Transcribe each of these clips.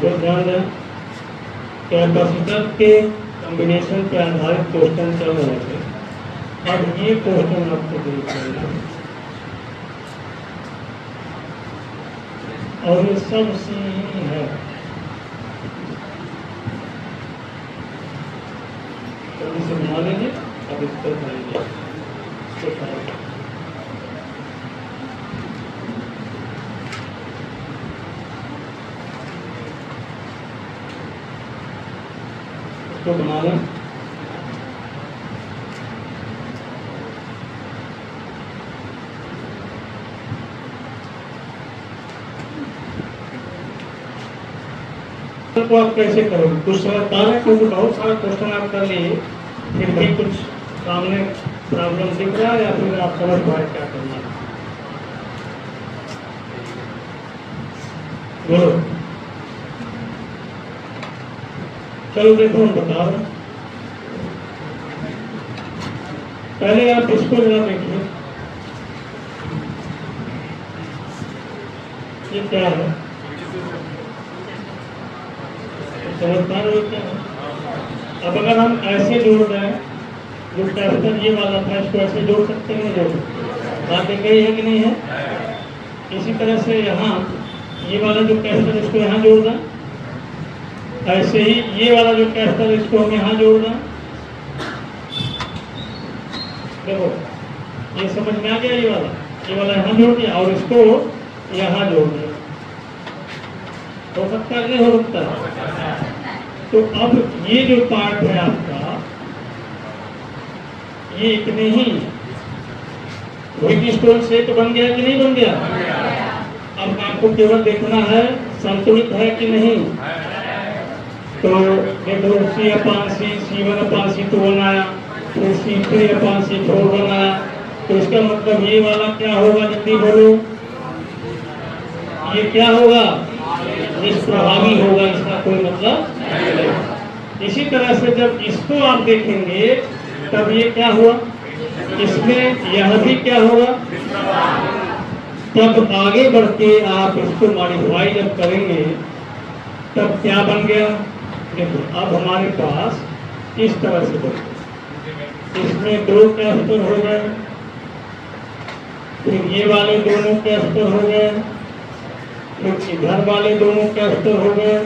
तो ध्यान दें, कैपेसिटर के कॉम्बिनेशन पे आधारित क्वेश्चन चल रहे थे। अब ये क्वेश्चन आपको देख लेना और ये सब सी है। तो इसे बना लेंगे, अब इस पर करेंगे इसको बना लें। तो आप कैसे करोगे? कुछ समझता है क्योंकि बहुत सारा क्वेश्चन आप कर लिए, फिर भी कुछ सामने प्रॉब्लम दिख रहा है या फिर आप समझ पाए क्या करना है? बोलो। चलो देखो, हम बता रहे हैं। पहले आप इसको जरा देखिए, ये क्या है? समझ पा रहे हो क्या? अब अगर हम ऐसे जोड़ रहे हैं, जो कैपिटल ये वाला था इसको ऐसे जोड़ सकते हैं, जोड़ बात देख गई है कि नहीं है? इसी तरह से यहाँ ये वाला जो कैपिटल इसको यहाँ जोड़ दें, ऐसे ही ये वाला जो कैपिटल इसको हम यहाँ जोड़ दें। देखो ये समझ में आ गया, ये वाला यहाँ जोड़ दिया और इसको यहाँ जोड़ दिया। हो सकता है नहीं हो सकता? तो अब ये जो पार्ट है आपका, ये इतने ही व्हीट स्टोन से तो बन गया कि नहीं बन गया? अब आपको केवल देखना है संतुलित है कि नहीं। तो देखो C/C, C1/C2 बनाया, फिर C3/C4 बनाया, तो इसका मतलब ये वाला क्या होगा? जल्दी बोलो, ये क्या होगा? निष्प्रभावी होगा, इसका कोई मतलब नहीं। इसी तरह से जब इसको आप देखेंगे तब ये क्या हुआ? इसमें यह भी क्या होगा? तब आगे बढ़ के आप इसको मॉडिफाई जब करेंगे तब क्या बन गया? देखो अब हमारे पास इस तरह से देखो, इसमें दो कैपिटल हो गए, फिर ये वाले दोनों कैपिटल हो गए, फिर इधर वाले दोनों कैपिटल हो गए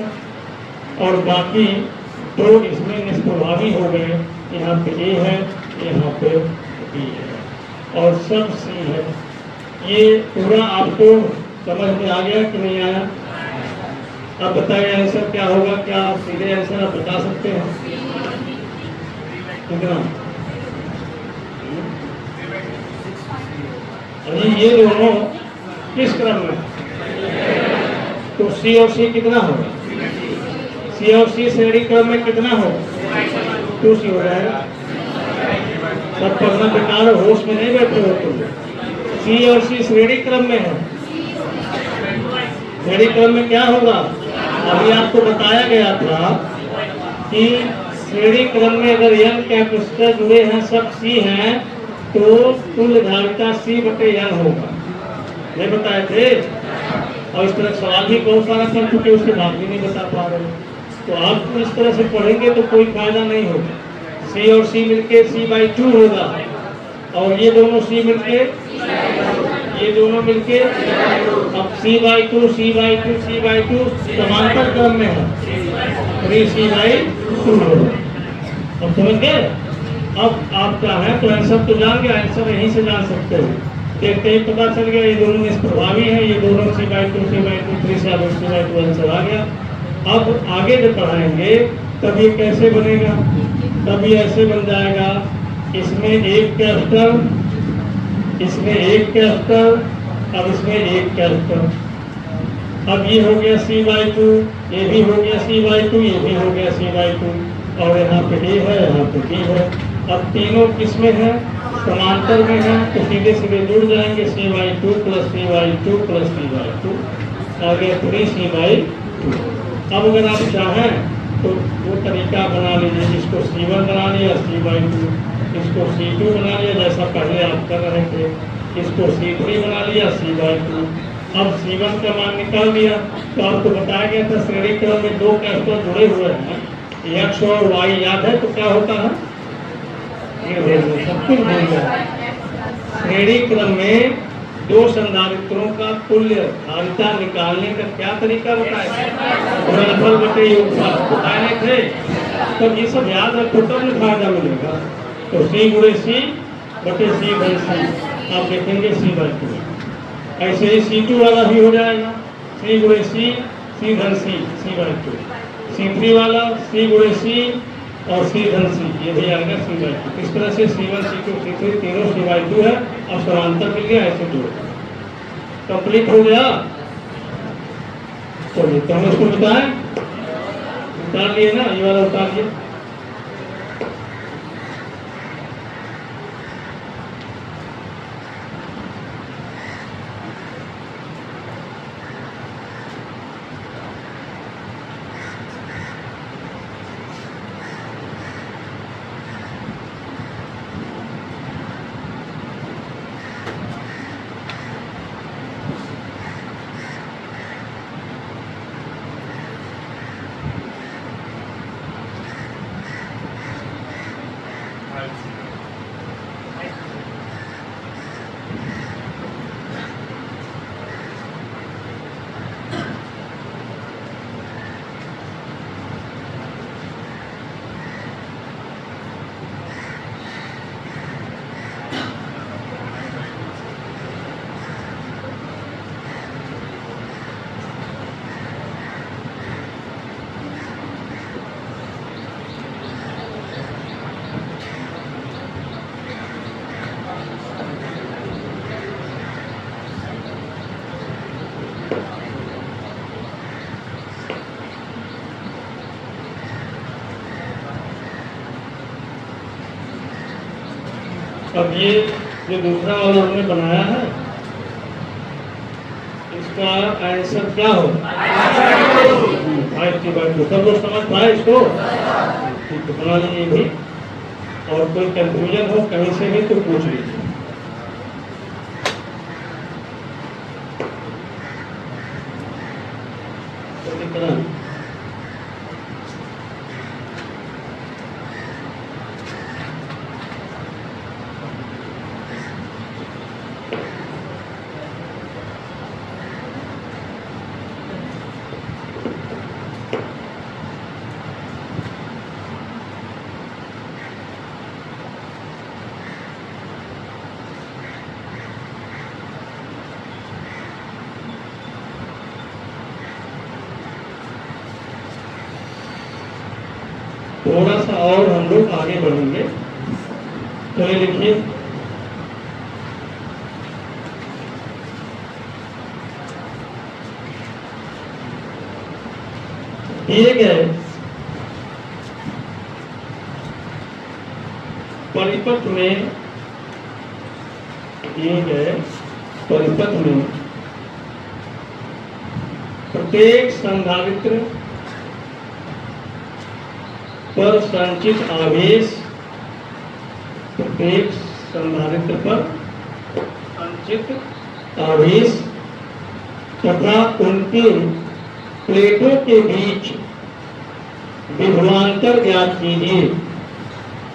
और बाकी दो इसमें निष्प्रभावी हो गए। यहाँ पे ए है, यहाँ पे बी है और सब सी है। ये पूरा आपको समझ में आ गया कि नहीं आया? अब बताइए आंसर क्या होगा? क्या आप सीधे आंसर आप बता सकते हैं? कितना? अभी ये दोनों किस क्रम में? तो सी और सी कितना होगा? सी और सी श्रेणी क्रम में कितना होगा? 2C हो जाएगा। सब पढ़ना बेकार, होश में नहीं बैठे हो तुम। सी और सी श्रेणी क्रम में है। श्रेणी क्रम में क्या होगा? अभी आपको बताया गया था कि श्रेणी क्रम में अगर n कैपेसिटर जुड़े हैं, सब C हैं, तो कुल धारिता C/n होगा। नहीं बताए थे? और इस तरह सवाल भी बहुत सारा कर चुके, उसके बाद भी नहीं बता पा रहे। तो आप तो इस तरह से पढ़ेंगे तो कोई फायदा नहीं होगा। C और C मिलके C/2 होगा और ये दोनों C मिलके, ये दोनों मिलके, अब C/2 समांतर क्रम में है, 3C/2 होगा। अब समझ गए? अब आप चाहें तो आंसर तो जान गए, आंसर यहीं से जान सकते हो। देखते ही पता चल गया ये दोनों निष्प्रभावी हैं, ये दोनों C/2 3C/2 आंसर आ गया। अब आगे जब पढ़ाएंगे तब ये कैसे बनेगा? तब ये ऐसे बन जाएगा, इसमें एक कैपिटल, इसमें एक कैपिटल, अब इसमें एक कैपिटल। अब ये हो गया C/2, ये भी हो गया C/2, ये भी हो गया C/2 और यहाँ पे A है, यहाँ पे B है। अब तीनों किसमें है? समांतर में है, तो सीधे सीधे जुड़ जाएंगे। C/2 + C/2 + C/2 आ गया 3C/2। अब अगर आप चाहें तो वो तरीका बना लीजिए, जिसको C1 बना लिया C/2, इसको C2 बना लिया जैसा पहले आप कर रहे थे, इसको C3 बना लिया C/2। अब C1 का मान निकाल लिया तो आपको बताया गया था श्रेणी क्रम में दो कैरेक्टर जुड़े हुए हैं, एक्स और वाई, याद है? तो क्या होता है? ये सब कुछ भूल गया। श्रेणी क्रम में दो संधारित्रों का तुल्य धारिता निकालने का क्या तरीका बताया? गुणनफल बटे योगफल बताए थे। तो ये सब याद रखो तब में फायदा मिलेगा। तो सी गुणे सी बटे सी बाई सी, आप देखेंगे सी बाई टू। ऐसे ही C2 वाला भी हो जाएगा, सी गुणे सी, सी धन सी, सी बाई टू। C3 वाला सी गुणे सी और सी धन सी, ये भी आएगा सी बाई टू। इस तरह से C1 C2 C3 तीनों सी बाई टू है। अब समांतर मिल गया, ऐसे दो कंप्लीट हो गया। चलिए तो हम इसको बताएं, उतार लिए ना, ये वाला उतार लिए। अब ये जो दूसरा वाला हमने बनाया है, इसका आंसर क्या हो? 5/2। सब लोग समझ पाए इसको? ठीक, तो बना लीजिए भी। और कोई कंफ्यूजन हो कहीं से भी तो पूछ लीजिए। तो कितना थोड़ा सा और हम लोग आगे बढ़ेंगे। चलिए लिखिए, दिए गए परिपथ में, दिए गए परिपथ में प्रत्येक संधारित्र पर संचित आवेश, प्रत्येक संधारित्र पर संचित आवेश तथा उनके प्लेटों के बीच विभवांतर ज्ञात कीजिए,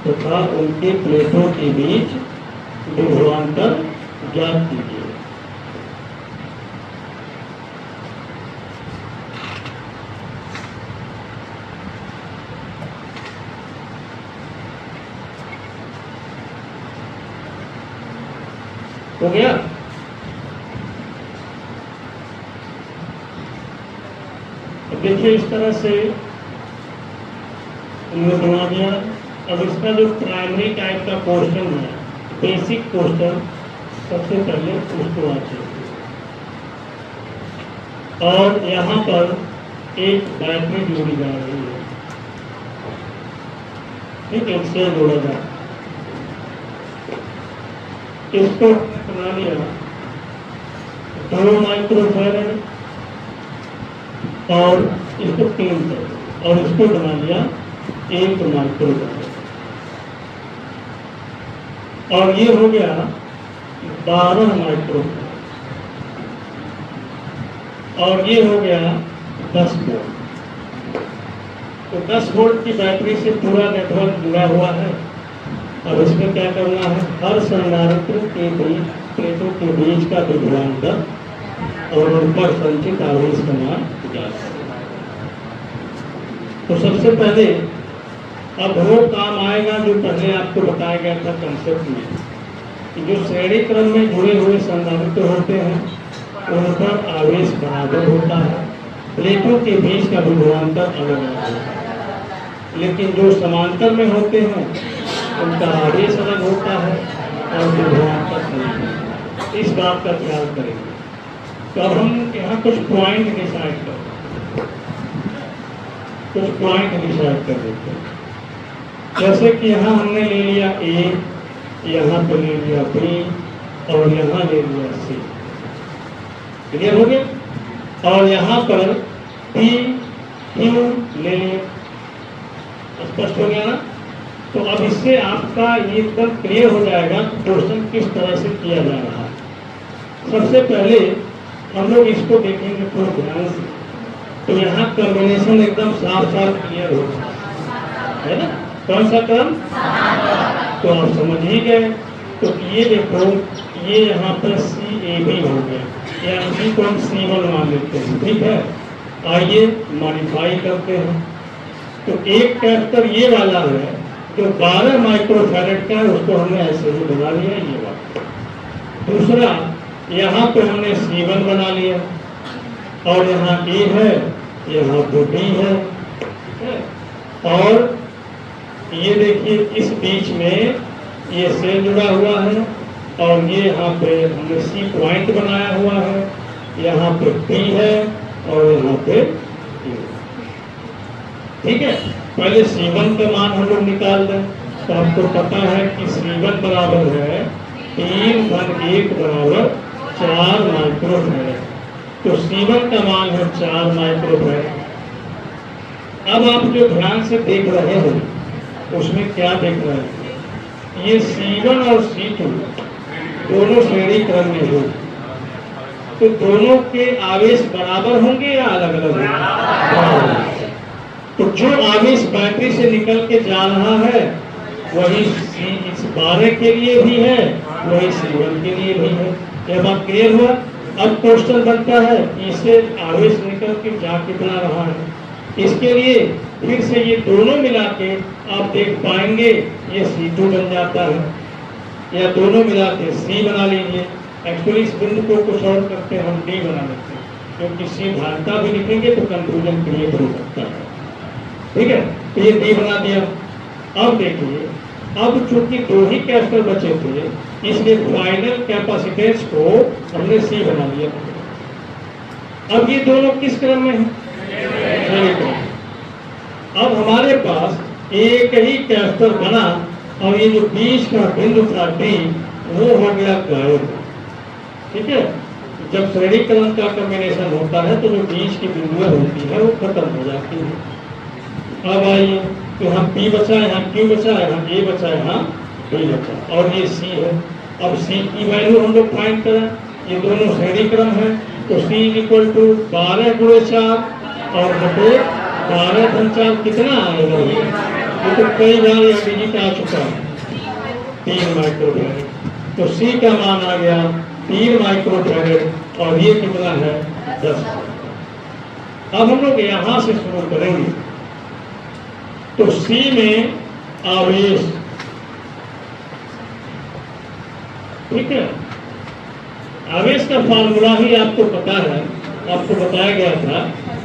तथा उनके प्लेटों के बीच विभवांतर ज्ञात कीजिए। हो गया? देखिए इस तरह से हमने बना दिया। अब इसका जो प्राइमरी टाइप का क्वेश्चन है, बेसिक क्वेश्चन, सबसे पहले उसको आते और यहाँ पर एक बैटरी जोड़ी जा रही है, ठीक है, इससे जोड़ा जाए। इसको बना लिया 2 माइक्रोफैरड और इसको 3 कर, और इसको बना लिया 1 माइक्रोफैरड, और ये हो गया 12 माइक्रोफैरड। और ये हो गया 10 वोल्ट। तो 10 वोल्ट की बैटरी से पूरा नेटवर्क जुड़ा हुआ है। अब इसमें क्या करना है, हर संधारित्र के बीच प्लेटों के बीच का विभवांतर और उन पर संचित आवेश का मान ज्ञात करें। तो सबसे पहले अब वो काम आएगा जो पहले आपको बताया गया था कंसेप्ट में, कि जो श्रेणी क्रम में जुड़े हुए संधारित्र होते हैं उन पर आवेश बराबर होता है, प्लेटों के बीच का विभवांतर अलग अलग होता है। लेकिन जो समांतर में होते हैं उनका आवेश अलग होता है और विभवांतर अलग होता है। इस बात का ख्याल करेंगे। तो अब हम यहाँ कुछ पॉइंट डिसाइड कर देते हैं। जैसे कि यहाँ हमने ले लिया ए, यहाँ पे ले लिया बी और यहाँ ले लिया सी। क्लियर हो गया? और यहाँ पर पी क्यू ले लिया। स्पष्ट हो गया ना? तो अब इससे आपका ये एकदम क्लियर हो जाएगा क्वेश्चन किस तरह से किया जा रहा है। सबसे पहले हम लोग इसको देखेंगे थोड़ा ध्यान से, तो यहाँ कॉम्बिनेशन एकदम साफ साफ क्लियर हो है ना। कौन सा क्रम? तो आप समझ ही गए। तो ये देखो, ये यहाँ पर CAB हो गया, या इसी को हम C1 मान लेते हैं। ठीक है, आइए मॉडिफाई करते हैं। तो एक कैरेक्टर ये वाला है जो 12 माइक्रोफैरेड का है, उसको हमने ऐसे ही बना लिया ये वाला। दूसरा यहाँ पे हमने C1 बना लिया और यहाँ A है, यहाँ पे B है। और ये देखिए इस बीच में ये सेल जुड़ा हुआ है और ये यहाँ पे हमने C पॉइंट बनाया हुआ है, यहाँ पे P है और यहाँ पे Q। ठीक है, पहले C1 का मान हम लोग निकाल दें। तो आपको पता है कि C1 बराबर है 3/1 बराबर 4 माइक्रोफैरेड। तो C1 का मान है 4 माइक्रोफैरेड। अब आप जो ध्यान से देख रहे हो उसमें क्या देख रहे हैं, ये C1 और C2 दोनों श्रेणी क्रम में हो, तो दोनों के आवेश बराबर होंगे या अलग अलग होंगे? तो जो आवेश बैटरी से निकल के जा रहा है वही इस 12 के लिए भी है, वही C1 के लिए भी है। यह बात क्लियर हुआ? अब क्वेश्चन बनता है कि इससे आवेश निकल के जा कितना रहा है। इसके लिए फिर से ये दोनों मिला के आप देख पाएंगे ये C2 बन जाता है, या दोनों मिला के C बना लीजिए। एक्चुअली इस बिंदु को कुछ और करते हैं, हम D बना लेते हैं, क्योंकि C धारता भी लिखेंगे तो कंफ्यूजन क्रिएट हो सकता है। ठीक है, तो ये D बना दिया। अब देखिए, अब चूंकि 2 ही कैपेसिटर बचे थे इसलिए फाइनल कैपेसिटेंस को हमने C बना लिया। अब ये दोनों किस क्रम में हैं? अब हमारे पास एक ही कैपेसिटर बना और ये जो बीच का बिंदु था D वो हो गया गायब। ठीक है, जब श्रेणी क्रम का कॉम्बिनेशन होता है तो जो बीच की बिंदुएं होती है वो खत्म हो जाती है। अब आइए, तो यहाँ P बचा, यहाँ Q बचा, यहाँ A बचा, यहाँ B बचा और ये C है। अब C की वैल्यू हम लोग फाइंड करें, ये दोनों श्रेणी क्रम है, तो C = 12 × 4 और बटे 12/4 कितना आएगा? ये तो कई बार यह डिजिट आ चुका है, 3 माइक्रोफैरेड। तो C का मान आ गया 3 माइक्रोफैरेड और ये कितना है? 10। अब हम लोग यहाँ से शुरू करेंगे। तो C में आवेश, ठीक है, आवेश का फार्मूला ही आपको पता है, आपको बताया गया था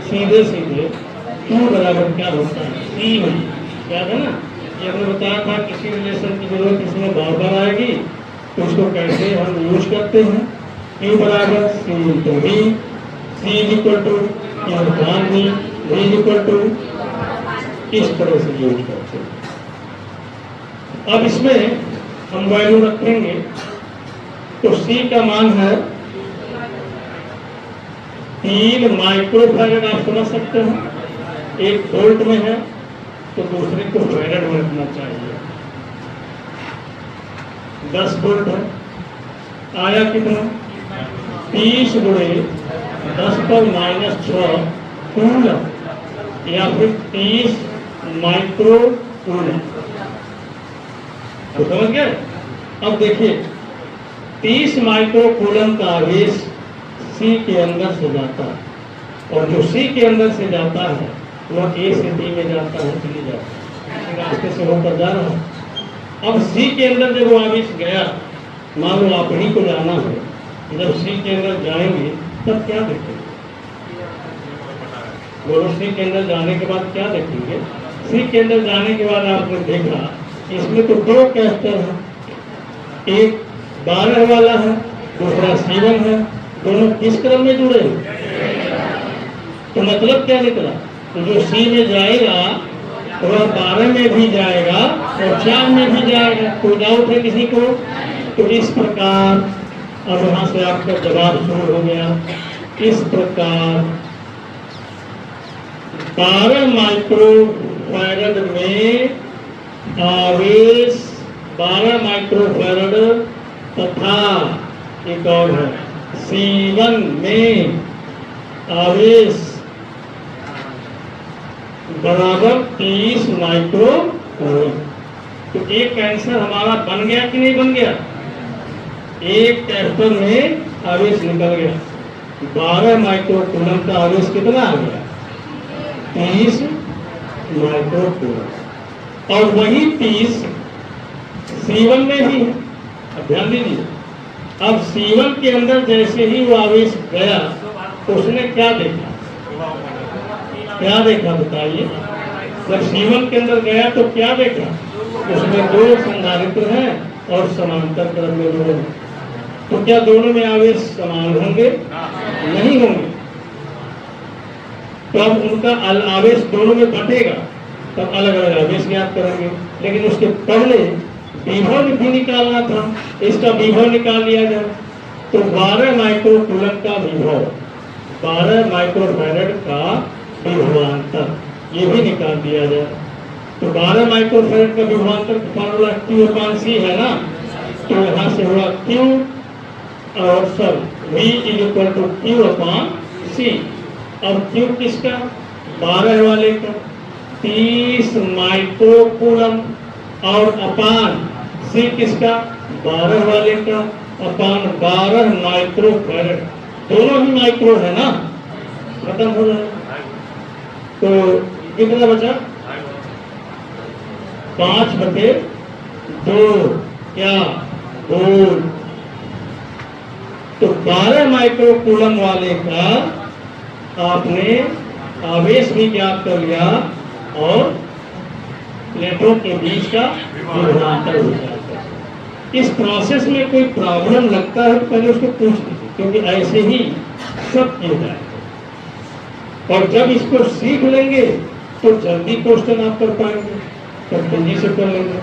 सीधे सीधे Q बराबर क्या होता है? C में, याद है ना? ये हमने बताया था किसी रिलेशन की जरूरत इसमें बार बार आएगी तो इसको कैसे हम यूज करते हैं। Q बराबर C × V, C = Q/V, V इस तरह से यूज करते हैं। अब इसमें हम वैल्यू रखेंगे तो C का मान है 3 माइक्रोफैरेड। आप समझ सकते हैं, एक वोल्ट में है तो दूसरे को फैरेड में रखना चाहिए। 10 वोल्ट है, आया कितना? 30 × 10 पर -6 कूलम या फिर 30 माइक्रो कूलम। तो समझ गए? अब देखिए 30 माइक्रो कूलम का आवेश सी के अंदर से जाता है और जो सी के अंदर से जाता है वह ए से बी में जाता है, चली जाता है, रास्ते से होकर जा रहा है। अब सी के अंदर जब वो आवेश गया, मान लो आप ही को जाना है, जब सी के अंदर जाएंगे तब क्या देखेंगे? बोलो, सी के अंदर जाने के बाद क्या देखेंगे? सी के अंदर जाने के बाद आपने देखा इसमें तो दो कैरेक्टर हैं, एक 12 वाला है, दूसरा C1 है, दोनों किस क्रम में जुड़े हैं? तो मतलब क्या निकला? तो जो सी में जाएगा वह 12 में भी जाएगा और 4 में भी जाएगा। कोई डाउट है किसी को? तो इस प्रकार अब यहाँ से आपका जवाब शुरू हो गया। इस प्रकार 12 माइक्रो फैरड में आवेश 12 माइक्रो फैरड तथा एक और है C1 में आवेश बराबर 30 माइक्रो कूलम। तो एक आंसर हमारा बन गया कि नहीं बन गया? एक कैरेक्टर में आवेश निकल गया। 12 माइक्रो कूलम का आवेश कितना आ गया? 30 माइक्रो कूलम। और वही 30 C1 में भी है। अब ध्यान दीजिए, अब C1 के अंदर जैसे ही वो आवेश गया उसने क्या देखा? क्या देखा बताइए? जब C1 के अंदर गया तो क्या देखा? उसमें दो संधारित्र हैं और समांतर क्रम में दो हैं। तो क्या दोनों में आवेश समान होंगे? नहीं होंगे। तो अब उनका आवेश दोनों में बटेगा, तब अलग अलग आवेश ज्ञात करेंगे। लेकिन उसके पहले विभव भी निकालना था, इसका विभव निकाल लिया जाए। तो 12 माइक्रो कूलम का विभव, 12 माइक्रो फैरड का विभवांतर, ये भी निकाल दिया जाए। तो 12 माइक्रो फैरड का विभवांतर फॉर्मूला Q/C है ना, तो यहाँ से हुआ Q और सब V = Q/C। अब Q किसका? 12 वाले का 30 माइक्रो कूलम और अपान C किसका? 12 वाले का अपान 12 माइक्रो फैरड। दोनों ही माइक्रो है ना, खत्म हो जाए। तो कितना बचा? 5/2 क्या बोल। तो 12 माइक्रो कूलम वाले का आपने आवेश भी ज्ञात कर लिया और प्लेटों के बीच का विभवांतर हो जाता है। इस प्रोसेस में कोई प्रॉब्लम लगता है तो पहले उसको पूछ लीजिए, क्योंकि ऐसे ही सब किया जाएगा। और जब इसको सीख लेंगे तो जल्दी क्वेश्चन आप कर पाएंगे, तब तेजी से कर लेंगे।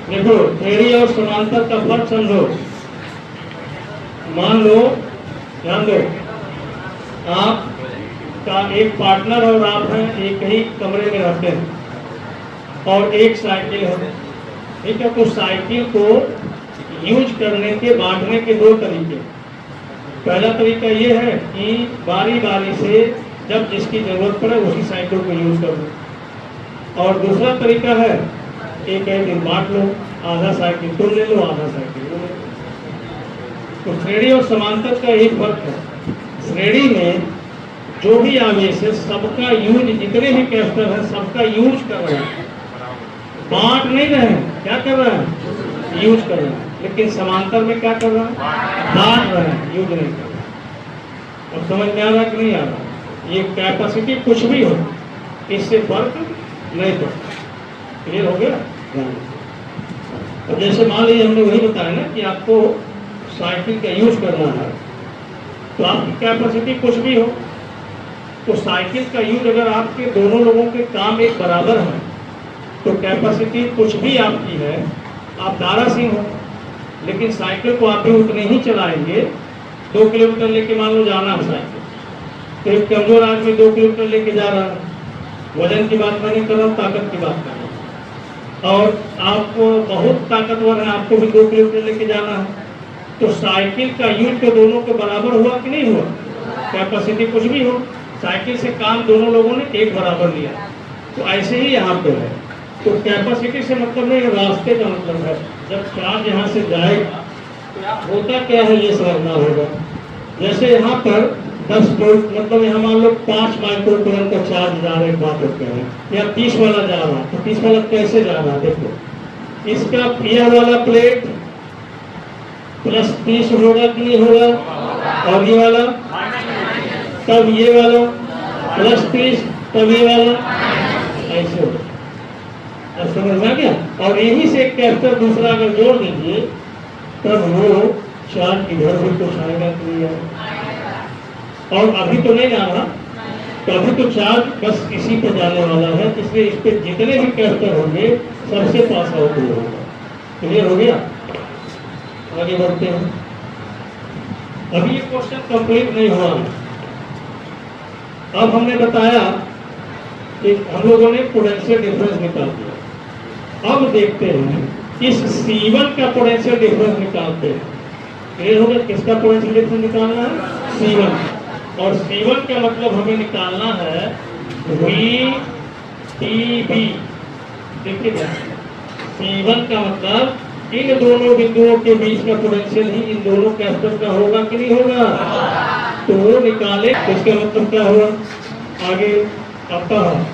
देखो, थ्योरी और समांतर का फर्क समझो। मान लो, ध्यान दो, आप का एक पार्टनर और आप हैं, एक ही कमरे में रहते हैं और एक साइकिल है, ठीक है। तो साइकिल को यूज करने के, बांटने के दो तरीके। पहला तरीका ये है कि बारी बारी से जब जिसकी जरूरत पड़े उसी साइकिल को यूज कर लो। और दूसरा तरीका है एक दिन बांट लो, आधा साइकिल तुम ले लो, आधा साइकिल ले लो। तो श्रेणी और समांतर का एक फर्क है। श्रेणी में जो भी आवेश है सबका यूज, जितने भी कैपेसिटर है सबका यूज कर रहे हैं, बांट नहीं रहे हैं। क्या कर रहे हैं? यूज कर रहे हैं। लेकिन समांतर में क्या कर रहे हैं? बांट रहे हैं, यूज नहीं कर रहे हैं। अब समझ में आ रहा कि नहीं आ रहा? ये कैपेसिटी कुछ भी हो, इससे फर्क नहीं पड़ता। क्लियर हो गया? अब जैसे मान लीजिए हमने वही बताया ना कि आपको साइकिल का यूज करना है, तो आपकी कैपेसिटी कुछ भी हो, तो साइकिल का यूज अगर आपके दोनों लोगों के काम एक बराबर है तो कैपेसिटी कुछ भी आपकी है, आप दारा सिंह हो, लेकिन साइकिल को आप भी उतने ही चलाएंगे। 2 किलोमीटर लेके मान लो जाना है साइकिल, तो एक कमजोर आदमी 2 किलोमीटर लेके जा रहा है, वजन की बात मैं नहीं कर रहा हूँ, ताकत की बात कर रहा हूँ, और आप बहुत ताकतवर है, आपको भी 2 किलोमीटर लेके जाना है, तो साइकिल का यूज तो दोनों के बराबर हुआ कि नहीं हुआ? कैपेसिटी कुछ भी हो, साइकिल से काम दोनों लोगों ने एक बराबर लिया। तो ऐसे ही यहाँ पे है। तो कैपेसिटी से मतलब नहीं, रास्ते का मतलब है। जब चार्ज यहाँ से जाएगा होता क्या है ये समझना होगा। जैसे यहाँ पर 10 वोल्ट, मतलब यहाँ मान लो 5 माइक्रो करंट का चार्ज जा रहे बात होते हैं, या 30 वाला जा रहा है, तो 30 वाला कैसे जा रहा है? देखो, इसका यह वाला प्लेट प्लस 30 होगा कि नहीं होगा, और ये वाला, तब ये वाला प्लस 30, तब ये वाला, ऐसे होगा। अब समझ में आ गया? और यही से एक कैपेसिटर दूसरा अगर जोड़ दीजिए तब वो चार्ज इधर भी कुछ आएगा कि नहीं आएगा। और अभी तो नहीं जाना, तो अभी तो चार्ज बस इसी पे जाने वाला है, इसलिए इस पे जितने भी कैपेसिटर होंगे सबसे पास आउट होगा। क्लियर हो गया? आगे बढ़ते हैं। अभी ये क्वेश्चन कंप्लीट नहीं हुआ है। अब हमने बताया कि हम लोगों ने पोटेंशियल डिफरेंस निकाल दिया। अब देखते हैं इस C1 का पोटेंशियल डिफरेंस निकालते हैं। क्लियर हो गया? किसका पोटेंशियल डिफरेंस निकालना है? C1। और C1 का मतलब हमें निकालना है VTB। देखिए C1 का मतलब इन दोनों बिंदुओं के बीच का पोटेंशियल ही इन दोनों कैपेसिटर का होगा कि नहीं होगा? तो वो निकाले, इसका मतलब क्या हुआ? आगे आता है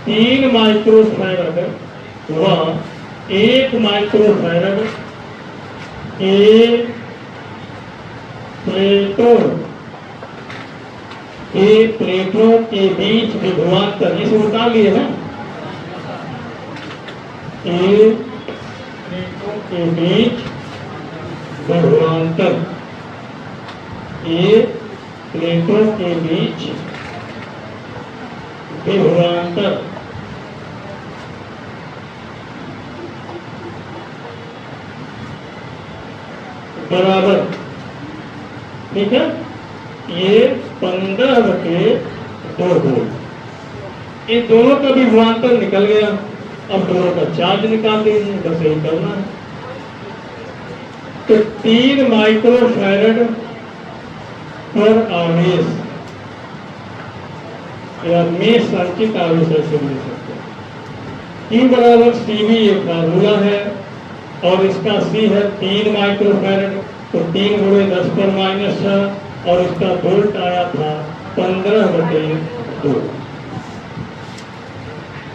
3 माइक्रोफैरड व 1 माइक्रोफैरड प्लेटों के बीच विभवांतर, इसे उतार लिए ना, प्लेटों के बीच विभवांतर, प्लेटों के बीच विभवांतर बराबर, ठीक है, ये 15/2 वोल्ट। इन दोनों का भी विभवांतर निकल गया। अब दोनों का चार्ज निकाल दीजिए, बस यही करना है। तो 3 माइक्रोफैरड पर आवेश या में संचित आवेश ऐसे मिल सकते हैं। Q बराबर CV एक फार्मूला है, और इसका C है 3 माइक्रोफैरड, तो 3 × 10⁻⁶, और इसका वोल्ट आया था 15/2।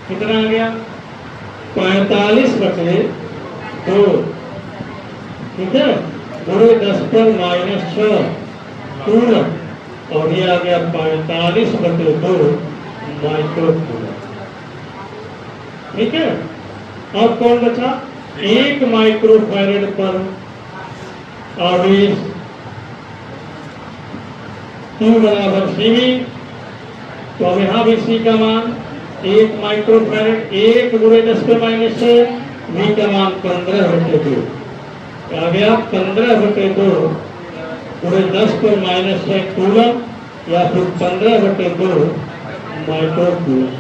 कितना आ गया? 45/2, ठीक है, × 10⁻⁶ कूलम, और ये आ गया 45/2 माइक्रोकूलम। ठीक है। अब कौन बचा? 1 माइक्रोफैरड पर आवेश Q बराबर CV, तो अब यहाँ भी C का मान 1 माइक्रोफैरड, 1 × 10⁻⁶, V का मान 15/2 आ गया। 15/2 × 10⁻⁶ कूलम, या फिर 15/2 माइक्रोकूलम।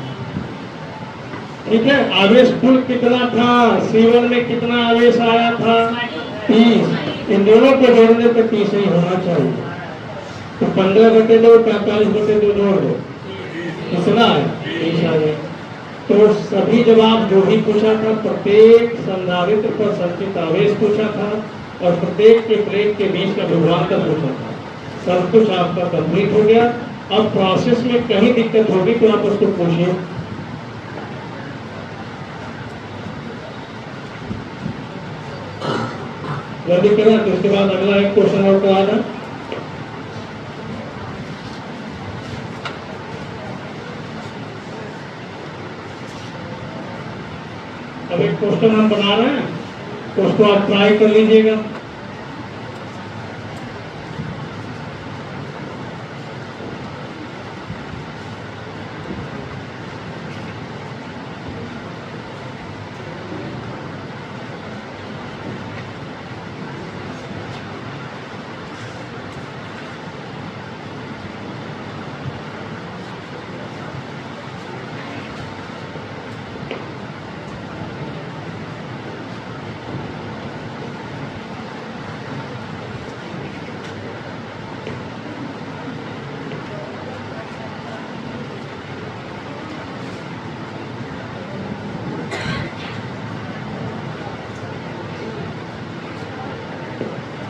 ठीक है। आवेश कुल कितना था? C1 में कितना आवेश आया था? 30। इन दोनों को जोड़ने पर 30 ही होना चाहिए। तो 15/2 45/2 जोड़ दो, कितना है? 30 आ गया। तो सभी जवाब जो भी पूछा था, प्रत्येक संधारित्र पर संचित आवेश पूछा था, और प्रत्येक के प्लेट के बीच का विभवांतर पूछा था। सब कुछ आपका कंप्लीट हो गया। अब प्रोसेस में कहीं दिक्कत होगी तो आप उसको पूछिए। जल्दी करें तो उसके बाद अगला एक क्वेश्चन और कराना। अब एक क्वेश्चन हम बना रहे हैं तो उसको आप ट्राई कर लीजिएगा।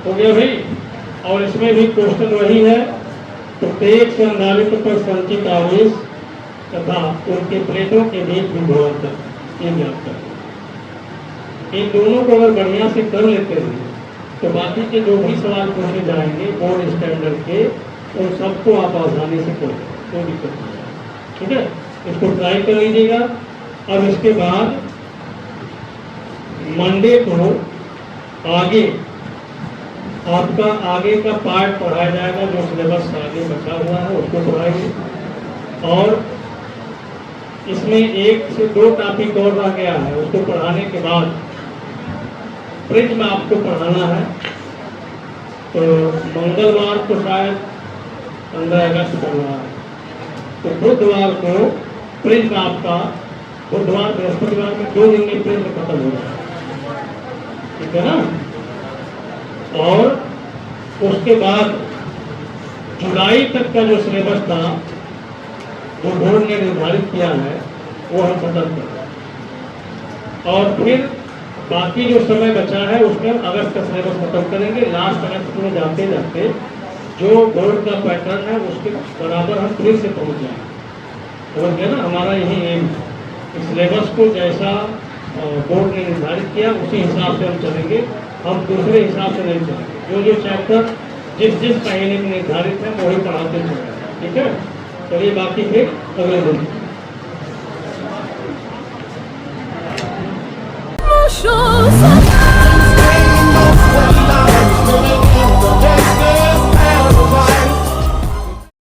हो गया भाई। और इसमें भी क्वेश्चन वही है, प्रत्येक संधारित्र पर संचित आवेश तथा उनके प्लेटों के बीच विभवांतर ये ज्ञात करें। इन दोनों को अगर बढ़िया से कर लेते हैं तो बाकी के जो भी सवाल पूछे जाएंगे बोर्ड स्टैंडर्ड के उन सबको आप आसानी से कर लेंगे, कोई दिक्कत नहीं है। ठीक है, इसको ट्राई कर लीजिएगा। अब इसके बाद मंडे को आगे आपका आगे का पार्ट पढ़ाया जाएगा, जो सिलेबस आगे बचा हुआ है उसको पढ़ाएंगे। और इसमें 1 से 2 टॉपिक और रह गया है, उसको पढ़ाने के बाद प्रिज्म आपको पढ़ाना है। तो मंगलवार को शायद 15 अगस्त पढ़ना है, तो बुधवार को प्रिज्म आपका, बुधवार बृहस्पतिवार में 2 दिन में प्रिज्म खत्म हो जाएगा। ठीक है ना। और उसके बाद जुलाई तक का जो सिलेबस था जो बोर्ड ने निर्धारित किया है वो हम खत्म कर रहे हैं। और फिर बाकी जो समय बचा है उसमें अगस्त का सिलेबस खत्म करेंगे। लास्ट अगस्त में जाते जाते जो बोर्ड का पैटर्न है उसके बराबर हम फिर से पहुंच जाएंगे। समझ गए ना, हमारा यही एम है। सिलेबस को जैसा बोर्ड ने निर्धारित किया उसी हिसाब से हम चलेंगे, हम दूसरे हिसाब से नहीं चलेंगे। जो चैप्टर जिस महीने में निर्धारित है वही पढ़ाते चलेंगे। ठीक है, चलिए बाकी फिर अगले दिन।